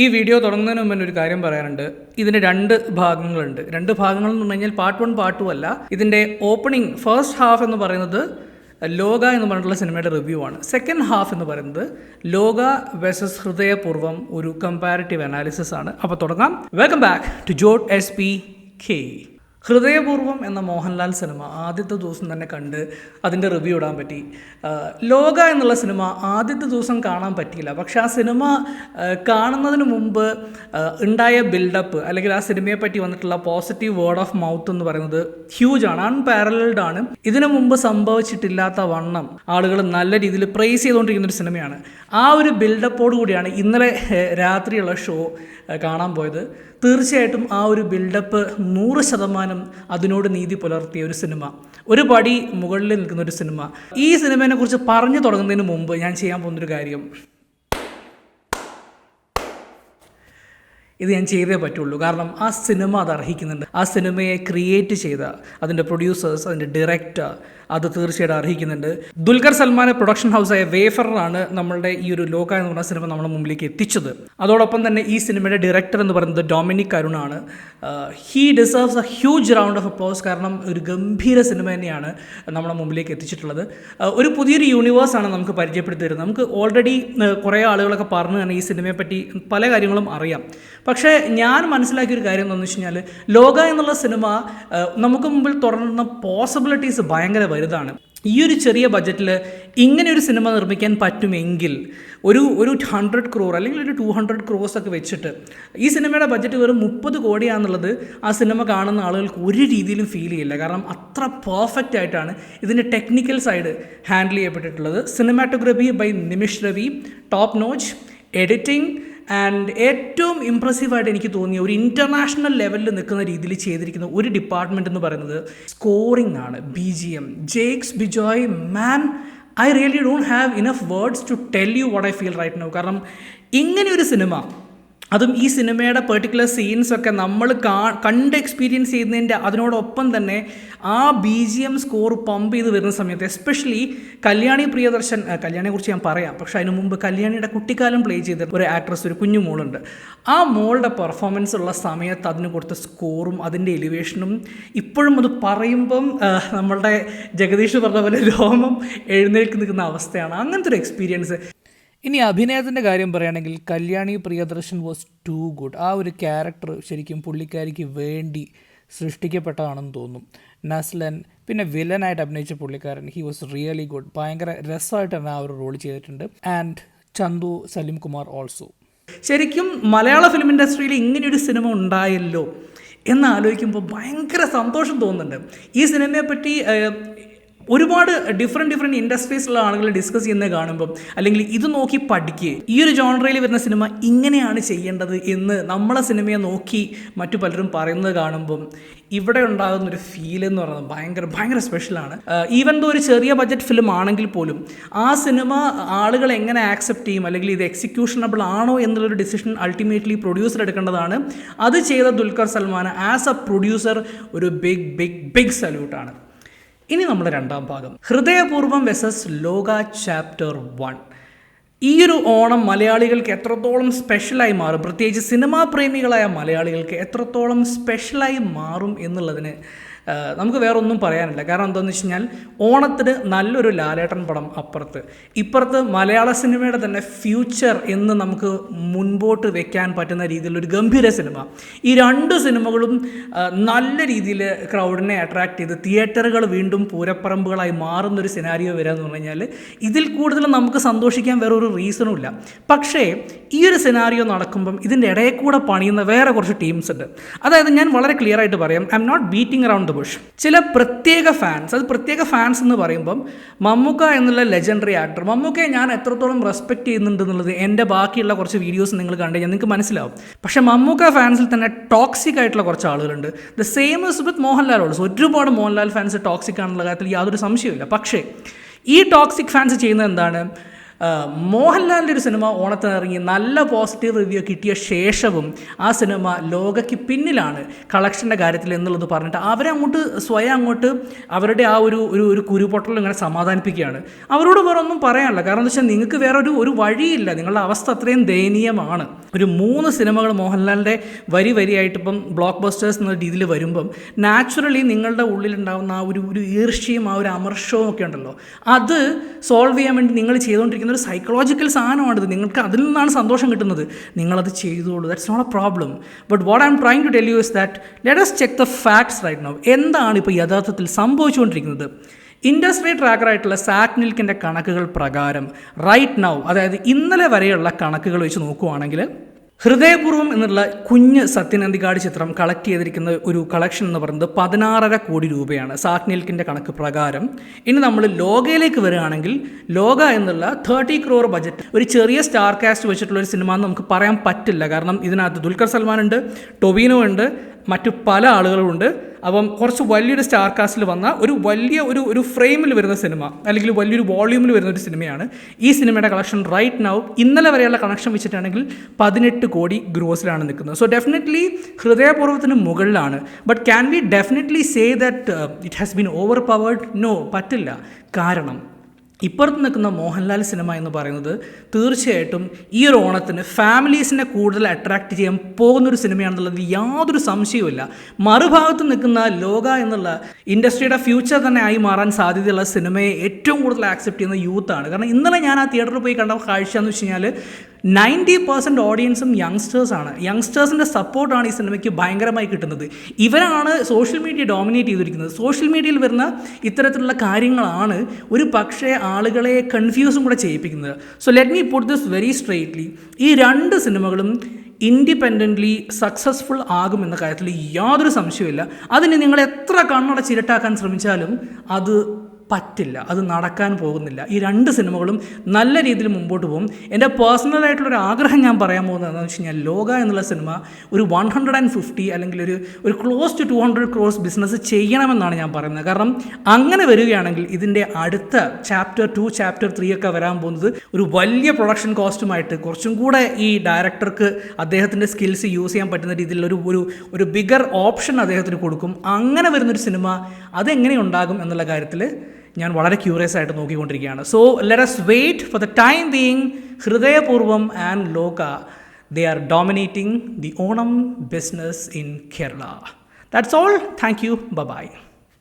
ഈ വീഡിയോ തുടങ്ങുന്നതിന് മുമ്പ് ഒരു കാര്യം പറയാനുണ്ട്. ഇതിന് രണ്ട് ഭാഗങ്ങളുണ്ട്. രണ്ട് ഭാഗങ്ങൾ എന്ന് പറഞ്ഞു കഴിഞ്ഞാൽ പാർട്ട് 1 പാർട്ട് 2 അല്ല. ഇതിൻ്റെ ഓപ്പണിംഗ് ഫസ്റ്റ് ഹാഫ് എന്ന് പറയുന്നത് ലോക എന്ന് പറഞ്ഞിട്ടുള്ള സിനിമയുടെ റിവ്യൂ ആണ്. സെക്കൻഡ് ഹാഫ് എന്ന് പറയുന്നത് ലോക വേഴ്സസ് ഹൃദയപൂർവ്വം ഒരു കമ്പാരിറ്റീവ് അനാലിസിസ് ആണ്. അപ്പോൾ തുടങ്ങാം. വെൽക്കം ബാക്ക് ടു ജോട്ട് SP K. ഹൃദയപൂർവ്വം എന്ന മോഹൻലാൽ സിനിമ ആദ്യത്തെ ദിവസം തന്നെ കണ്ട് അതിൻ്റെ റിവ്യൂ ഇടാൻ പറ്റി. ലോക എന്നുള്ള സിനിമ ആദ്യത്തെ ദിവസം കാണാൻ പറ്റിയില്ല. പക്ഷേ ആ സിനിമ കാണുന്നതിന് മുമ്പ് ഉണ്ടായ ബിൽഡപ്പ് അല്ലെങ്കിൽ ആ സിനിമയെ പറ്റി വന്നിട്ടുള്ള പോസിറ്റീവ് വേർഡ് ഓഫ് മൗത്ത് എന്ന് പറയുന്നത് ഹ്യൂജ് ആണ്, അൺപാരലൽഡ് ആണ്. ഇതിനു മുമ്പ് സംഭവിച്ചിട്ടില്ലാത്ത വണ്ണം ആളുകൾ നല്ല രീതിയിൽ പ്രൈസ് ചെയ്തുകൊണ്ടിരിക്കുന്ന ഒരു സിനിമയാണ്. ആ ഒരു ബിൽഡപ്പോട് കൂടിയാണ് ഇന്നലെ രാത്രിയുള്ള ഷോ കാണാൻ പോയത്. തീർച്ചയായിട്ടും ആ ഒരു ബിൽഡപ്പ് 100% അതിനോട് നീതി പുലർത്തിയ ഒരു സിനിമ, ഒരു പടി മുകളിൽ നിൽക്കുന്ന ഒരു സിനിമ. ഈ സിനിമയെ കുറിച്ച് പറഞ്ഞു തുടങ്ങുന്നതിന് മുമ്പ് ഞാൻ ചെയ്യാൻ പോകുന്നൊരു കാര്യം, ഇത് ഞാൻ ചെയ്തേ പറ്റുള്ളൂ. കാരണം ആ സിനിമ അത് അർഹിക്കുന്നുണ്ട്. ആ സിനിമയെ ക്രിയേറ്റ് ചെയ്ത അതിൻ്റെ പ്രൊഡ്യൂസേഴ്സ്, അതിൻ്റെ ഡയറക്ടർ, അത് തീർച്ചയായിട്ടും അർഹിക്കുന്നുണ്ട്. ദുൽഖർ സൽമാൻ്റെ പ്രൊഡക്ഷൻ ഹൗസായ വേഫറാണ് നമ്മളുടെ ഈ ഒരു ലോക എന്ന് പറഞ്ഞ സിനിമ നമ്മുടെ മുമ്പിലേക്ക് എത്തിച്ചത്. അതോടൊപ്പം തന്നെ ഈ സിനിമയുടെ ഡയറക്ടർ എന്ന് പറയുന്നത് ഡൊമിനിക് അരുണാണ്. He deserves a huge round of applause. കാരണം ഒരു ഗംഭീര സിനിമ തന്നെയാണ് നമ്മുടെ മുമ്പിലേക്ക് എത്തിച്ചിട്ടുള്ളത്. ഒരു പുതിയൊരു യൂണിവേഴ്സാണ് നമുക്ക് പരിചയപ്പെടുത്തി തരുന്നത്. നമുക്ക് ഓൾറെഡി കുറേ ആളുകളൊക്കെ പറഞ്ഞു തന്നെ ഈ സിനിമയെ പറ്റി പല കാര്യങ്ങളും അറിയാം. പക്ഷേ ഞാൻ മനസ്സിലാക്കിയൊരു കാര്യം എന്താണെന്ന് വെച്ച് കഴിഞ്ഞാൽ, ലോക എന്നുള്ള സിനിമ നമുക്ക് മുമ്പിൽ തുറന്ന പോസിബിലിറ്റീസ് ഭയങ്കര വലുതാണ്. ഈ ഒരു ചെറിയ ബഡ്ജറ്റിൽ ഇങ്ങനെ ഒരു സിനിമ നിർമ്മിക്കാൻ പറ്റുമെങ്കിൽ ഒരു 100 crore അല്ലെങ്കിൽ ഒരു 200 crores ഒക്കെ വെച്ചിട്ട്, ഈ സിനിമയുടെ ബഡ്ജറ്റ് വെറും 30 കോടിയാണെന്നുള്ളത് ആ സിനിമ കാണുന്ന ആളുകൾക്ക് ഒരു രീതിയിലും ഫീൽ ചെയ്യില്ല. കാരണം അത്ര പെർഫെക്റ്റ് ആയിട്ടാണ് ഇതിൻ്റെ ടെക്നിക്കൽ സൈഡ് ഹാൻഡിൽ ചെയ്യപ്പെട്ടിട്ടുള്ളത്. Cinematography by Nimish Ravi, top notch editing, and ഏറ്റവും ഇംപ്രസീവായിട്ട് എനിക്ക് തോന്നിയ ഒരു ഇൻ്റർനാഷണൽ ലെവലിൽ നിൽക്കുന്ന രീതിയിൽ ചെയ്തിരിക്കുന്ന ഒരു ഡിപ്പാർട്ട്മെൻറ്റ് എന്ന് പറയുന്നത് സ്കോറിംഗ് ആണ്. BGM, Jakes Bejoy, man, I really don't have enough words to tell you what I feel right now. കാരണം ഇങ്ങനെയൊരു സിനിമ, അതും ഈ സിനിമയുടെ പെർട്ടിക്കുലർ സീൻസൊക്കെ നമ്മൾ കണ്ട് എക്സ്പീരിയൻസ് ചെയ്യുന്നതിൻ്റെ അതിനോടൊപ്പം തന്നെ ആ BGM സ്കോർ പമ്പ് ചെയ്ത് വരുന്ന സമയത്ത്, എസ്പെഷ്യലി കല്യാണി പ്രിയദർശൻ, കല്യാണിയെക്കുറിച്ച് ഞാൻ പറയാം, പക്ഷേ അതിന് മുമ്പ് കല്യാണിയുടെ കുട്ടിക്കാലം പ്ലേ ചെയ്ത ഒരു ആക്ട്രസ്, ഒരു കുഞ്ഞു മോളുണ്ട്. ആ മോളുടെ പെർഫോമൻസ് ഉള്ള സമയത്ത് അതിന് കൊടുത്ത സ്കോറും അതിൻ്റെ എലിവേഷനും ഇപ്പോഴും അത് പറയുമ്പം നമ്മളുടെ ജഗദീഷ് പറഞ്ഞ പോലെ രോമം എഴുന്നേൽക്ക് നിൽക്കുന്ന അവസ്ഥയാണ്. അങ്ങനത്തെ ഒരു എക്സ്പീരിയൻസ്. ഇനി അഭിനയത്തിൻ്റെ കാര്യം പറയുകയാണെങ്കിൽ Kalyani Priyadarshan was too good. ആ ഒരു ക്യാരക്ടർ ശരിക്കും പുള്ളിക്കാരിക്ക് വേണ്ടി സൃഷ്ടിക്കപ്പെട്ടതാണെന്ന് തോന്നും. നസ്ലൻ, പിന്നെ വില്ലനായിട്ട് അഭിനയിച്ച പുള്ളിക്കാരൻ, ഹി വാസ് റിയലി ഗുഡ്. ഭയങ്കര രസമായിട്ട് തന്നെ ആ ഒരു റോൾ ചെയ്തിട്ടുണ്ട്. And Chandu Salim Kumar also. ശരിക്കും മലയാള ഫിലിം ഇൻഡസ്ട്രിയിൽ ഇങ്ങനെയൊരു സിനിമ ഉണ്ടായല്ലോ എന്ന് ആലോചിക്കുമ്പോൾ ഭയങ്കര സന്തോഷം തോന്നുന്നുണ്ട്. ഈ സിനിമയെപ്പറ്റി ഒരുപാട് ഡിഫറെൻറ്റ് ഇൻഡസ്ട്രീസിലുള്ള ആളുകൾ ഡിസ്കസ് ചെയ്യുന്നത് കാണുമ്പം, അല്ലെങ്കിൽ ഇത് നോക്കി പഠിക്കുക, ഈ ഒരു ജോണറയിൽ വരുന്ന സിനിമ ഇങ്ങനെയാണ് ചെയ്യേണ്ടത് എന്ന് നമ്മളെ സിനിമയെ നോക്കി മറ്റു പലരും പറയുന്നത് കാണുമ്പം ഇവിടെ ഉണ്ടാകുന്നൊരു ഫീൽ എന്ന് പറയുന്നത് ഭയങ്കര സ്പെഷ്യലാണ്. ഈവൻ ദോ ഒരു ചെറിയ ബഡ്ജറ്റ് ഫിലിം ആണെങ്കിൽ പോലും ആ സിനിമ ആളുകൾ എങ്ങനെ ആക്സെപ്റ്റ് ചെയ്യും, അല്ലെങ്കിൽ ഇത് എക്സിക്യൂഷനബിൾ ആണോ എന്നുള്ളൊരു ഡിസിഷൻ അൾട്ടിമേറ്റ്ലി പ്രൊഡ്യൂസർ എടുക്കേണ്ടതാണ്. അത് ചെയ്ത Dulquer Salman as A producer ഒരു ബിഗ് സല്യൂട്ടാണ്. ഇനി നമ്മുടെ രണ്ടാം ഭാഗം, ഹൃദയപൂർവ്വം വെസസ് ലോക ചാപ്റ്റർ 1. ഈ ഒരു ഓണം മലയാളികൾക്ക് എത്രത്തോളം സ്പെഷ്യലായി മാറും, പ്രത്യേകിച്ച് സിനിമാ പ്രേമികളായ മലയാളികൾക്ക് എത്രത്തോളം സ്പെഷ്യലായി മാറും എന്നുള്ളതിന് നമുക്ക് വേറെ ഒന്നും പറയാനില്ല. കാരണം എന്താണെന്ന് വെച്ച് കഴിഞ്ഞാൽ, ഓണത്തിന് നല്ലൊരു ലാലേട്ടൻ പടം ഇപ്പുറത്ത് മലയാള സിനിമയുടെ തന്നെ ഫ്യൂച്ചർ എന്ന് നമുക്ക് മുൻപോട്ട് വെക്കാൻ പറ്റുന്ന രീതിയിലൊരു ഗംഭീര സിനിമ. ഈ രണ്ട് സിനിമകളും നല്ല രീതിയിൽ ക്രൗഡിനെ അട്രാക്ട് ചെയ്ത് തിയേറ്ററുകൾ വീണ്ടും പൂരപ്പറമ്പുകളായി മാറുന്നൊരു സിനാരിയോ വരിക എന്ന് പറഞ്ഞു കഴിഞ്ഞാൽ, ഇതിൽ കൂടുതൽ നമുക്ക് സന്തോഷിക്കാൻ വേറെ ഒരു റീസണും ഇല്ല. പക്ഷേ ഈ ഒരു സിനാരിയോ നടക്കുമ്പം ഇതിൻ്റെ ഇടയിൽ കൂടെ പണിയുന്ന വേറെ കുറച്ച് ടീംസ് ഉണ്ട്. അതായത് ഞാൻ വളരെ ക്ലിയർ ആയിട്ട് പറയാം, I'm not beating around the bush. ചില പ്രത്യേക ഫാൻസ് എന്ന് പറയുമ്പം മമ്മൂക്ക എന്നുള്ള ലെജൻഡറി ആക്ടർ, മമ്മൂക്കയെ ഞാൻ എത്രത്തോളം റെസ്പെക്റ്റ് ചെയ്യുന്നുണ്ട് എന്നുള്ളത് എൻ്റെ ബാക്കിയുള്ള കുറച്ച് വീഡിയോസ് നിങ്ങൾ കണ്ടു കഴിഞ്ഞാൽ നിങ്ങൾക്ക് മനസ്സിലാവും. പക്ഷേ മമ്മൂക്ക ഫാൻസിൽ തന്നെ ടോക്സിക് ആയിട്ടുള്ള കുറച്ച് ആളുകളുണ്ട്. The same is with Mohanlal also. ഒരുപാട് മോഹൻലാൽ ഫാൻസ് ടോക്സിക് ആണെന്നുള്ള കാര്യത്തിൽ യാതൊരു സംശയമില്ല. പക്ഷേ ഈ ടോക്സിക് ഫാൻസ് ചെയ്യുന്നത് എന്താണ്? മോഹൻലാലിൻ്റെ ഒരു സിനിമ ഓണത്തിനിറങ്ങി നല്ല പോസിറ്റീവ് റിവ്യൂ കിട്ടിയ ശേഷവും ആ സിനിമ ലോകയ്ക്ക് പിന്നിലാണ് കളക്ഷൻ്റെ കാര്യത്തിൽ എന്നുള്ളത് പറഞ്ഞിട്ട് അവരെ സ്വയം അവരുടെ ആ ഒരു കുരുപൊട്ടൽ ഇങ്ങനെ സമാധാനിപ്പിക്കുകയാണ്. അവരോട് വേറെ ഒന്നും പറയാനില്ല. കാരണം എന്താ വെച്ചാൽ നിങ്ങൾക്ക് വേറെ ഒരു വഴിയില്ല. നിങ്ങളുടെ അവസ്ഥ അത്രയും ദയനീയമാണ്. ഒരു 3 സിനിമകൾ മോഹൻലാലിൻ്റെ വരിയായിട്ട് ഇപ്പം ബ്ലോക്ക് ബസ്റ്റേഴ്സ് എന്ന രീതിയിൽ വരുമ്പം നാച്ചുറലി നിങ്ങളുടെ ഉള്ളിലുണ്ടാകുന്ന ആ ഒരു ഈർഷ്യയും ആ ഒരു അമർഷവും ഒക്കെ ഉണ്ടല്ലോ, അത് സോൾവ് ചെയ്യാൻ വേണ്ടി നിങ്ങൾ ചെയ്തുകൊണ്ടിരിക്കുന്ന ഒരു സൈക്കോളജിക്കൽ സാധനമാണിത്. നിങ്ങൾക്ക് അതിൽ നിന്നാണ് സന്തോഷം കിട്ടുന്നത്. നിങ്ങളത് ചെയ്തോളൂ, that's not a problem. But what I'm trying to tell you is that let us check the facts right now. എന്താണ് ഇപ്പോൾ യഥാർത്ഥത്തിൽ സംഭവിച്ചുകൊണ്ടിരിക്കുന്നത്? ഇൻഡസ്ട്രി ട്രാക്കറായിട്ടുള്ള സാറ്റ്നിൽക്കിൻ്റെ കണക്കുകൾ പ്രകാരം റൈറ്റ് നൗ, അതായത് ഇന്നലെ വരെയുള്ള കണക്കുകൾ വെച്ച് നോക്കുവാണെങ്കിൽ, ഹൃദയപൂർവ്വം എന്നുള്ള കുഞ്ഞ് സത്യൻ അന്തിക്കാട് ചിത്രം കളക്ട് ചെയ്തിരിക്കുന്ന ഒരു കളക്ഷൻ എന്ന് പറയുന്നത് 16.5 കോടി രൂപയാണ് സാറ്റ്നിൽക്കിൻ്റെ കണക്ക് പ്രകാരം. ഇനി നമ്മൾ ലോകയിലേക്ക് വരികയാണെങ്കിൽ, ലോക എന്നുള്ള 30 crore ബജറ്റ് ഒരു ചെറിയ സ്റ്റാർ കാസ്റ്റ് വെച്ചിട്ടുള്ള ഒരു സിനിമ എന്ന് നമുക്ക് പറയാൻ പറ്റില്ല. കാരണം ഇതിനകത്ത് ദുൽഖർ സൽമാൻ ഉണ്ട്, ടൊവിനോ ഉണ്ട്, മറ്റു പല ആളുകളുമുണ്ട്. അപ്പം കുറച്ച് വലിയൊരു സ്റ്റാർ കാസ്റ്റിൽ വന്ന ഒരു വലിയ ഒരു ഫ്രെയിമിൽ വരുന്ന സിനിമ, അല്ലെങ്കിൽ വലിയൊരു വോള്യൂമിൽ വരുന്ന ഒരു സിനിമയാണ്. ഈ സിനിമയുടെ കളക്ഷൻ റൈറ്റ് നൗ ഇന്നലെ വരെയുള്ള കണക്ഷൻ വെച്ചിട്ടാണെങ്കിൽ 18 കോടി ഗ്രോസിലാണ് നിൽക്കുന്നത്. സോ ഡെഫിനറ്റ്ലി ഹൃദയപൂർവ്വത്തിന് മുകളിലാണ്. But can we definitely say that it has been overpowered? No, പറ്റില്ല. കാരണം ഇപ്പുറത്ത് നിൽക്കുന്ന മോഹൻലാൽ സിനിമ എന്ന് പറയുന്നത് തീർച്ചയായിട്ടും ഈ ഒരു ഓണത്തിന് ഫാമിലീസിനെ കൂടുതൽ അട്രാക്റ്റ് ചെയ്യാൻ പോകുന്നൊരു സിനിമയാണെന്നുള്ളത് യാതൊരു സംശയവുമില്ല. മറുഭാഗത്ത് നിൽക്കുന്ന ലോക എന്നുള്ള ഇൻഡസ്ട്രിയുടെ ഫ്യൂച്ചർ തന്നെ ആയി മാറാൻ സാധ്യതയുള്ള സിനിമയെ ഏറ്റവും കൂടുതൽ ആക്സെപ്റ്റ് ചെയ്യുന്ന യൂത്താണ്. കാരണം ഇന്നലെ ഞാൻ ആ തിയേറ്ററിൽ പോയി കണ്ട കാഴ്ച എന്ന് വെച്ച് കഴിഞ്ഞാൽ 90% ഓഡിയൻസും യങ്സ്റ്റേഴ്സാണ്. യങ്സ്റ്റേഴ്സിൻ്റെ സപ്പോർട്ടാണ് ഈ സിനിമയ്ക്ക് ഭയങ്കരമായി കിട്ടുന്നത്. ഇവരാണ് സോഷ്യൽ മീഡിയ ഡോമിനേറ്റ് ചെയ്തിരിക്കുന്നത്. സോഷ്യൽ മീഡിയയിൽ വരുന്ന ഇത്തരത്തിലുള്ള കാര്യങ്ങളാണ് ഒരു പക്ഷേ ആളുകളെ കൺഫ്യൂസും കൂടെ ചെയ്യിപ്പിക്കുന്നത്. So let me put this very straightly, ഈ 2 സിനിമകളും ഇൻഡിപെൻഡൻ്റ്ലി സക്സസ്ഫുൾ ആകുമെന്ന കാര്യത്തിൽ യാതൊരു സംശയമില്ല. അതിന് നിങ്ങൾ എത്ര കണ്ണടച്ചിരട്ടാക്കാൻ ശ്രമിച്ചാലും അത് പറ്റില്ല, അത് നടക്കാൻ പോകുന്നില്ല. ഈ 2 സിനിമകളും നല്ല രീതിയിൽ മുമ്പോട്ട് പോകും. എൻ്റെ പേഴ്സണലായിട്ടുള്ളൊരു ആഗ്രഹം ഞാൻ പറയാൻ പോകുന്നത് എന്താണെന്ന് വെച്ച് കഴിഞ്ഞാൽ, ലോക എന്നുള്ള സിനിമ ഒരു 150 അല്ലെങ്കിൽ ഒരു ക്ലോസ് ടു 200 crores ബിസിനസ് ചെയ്യണമെന്നാണ് ഞാൻ പറയുന്നത്. കാരണം അങ്ങനെ വരികയാണെങ്കിൽ ഇതിൻ്റെ അടുത്ത ചാപ്റ്റർ 2, ചാപ്റ്റർ 3 ഒക്കെ വരാൻ പോകുന്നത് ഒരു വലിയ പ്രൊഡക്ഷൻ കോസ്റ്റുമായിട്ട്, കുറച്ചും കൂടെ ഈ ഡയറക്ടർക്ക് അദ്ദേഹത്തിൻ്റെ സ്കിൽസ് യൂസ് ചെയ്യാൻ പറ്റുന്ന രീതിയിലുള്ള ഒരു ബിഗർ ഓപ്ഷൻ അദ്ദേഹത്തിന് കൊടുക്കും. അങ്ങനെ വരുന്നൊരു സിനിമ അതെങ്ങനെ ഉണ്ടാകും എന്നുള്ള കാര്യത്തിൽ ഞാൻ വളരെ ക്യൂറിയസ് ആയിട്ട് നോക്കിക്കൊണ്ടിരിക്കുകയാണ്. So let us wait. For the time being, Hridayapoorvam and Loka, they are dominating the Onam business in Kerala. That's all. Thank you. Bye-bye.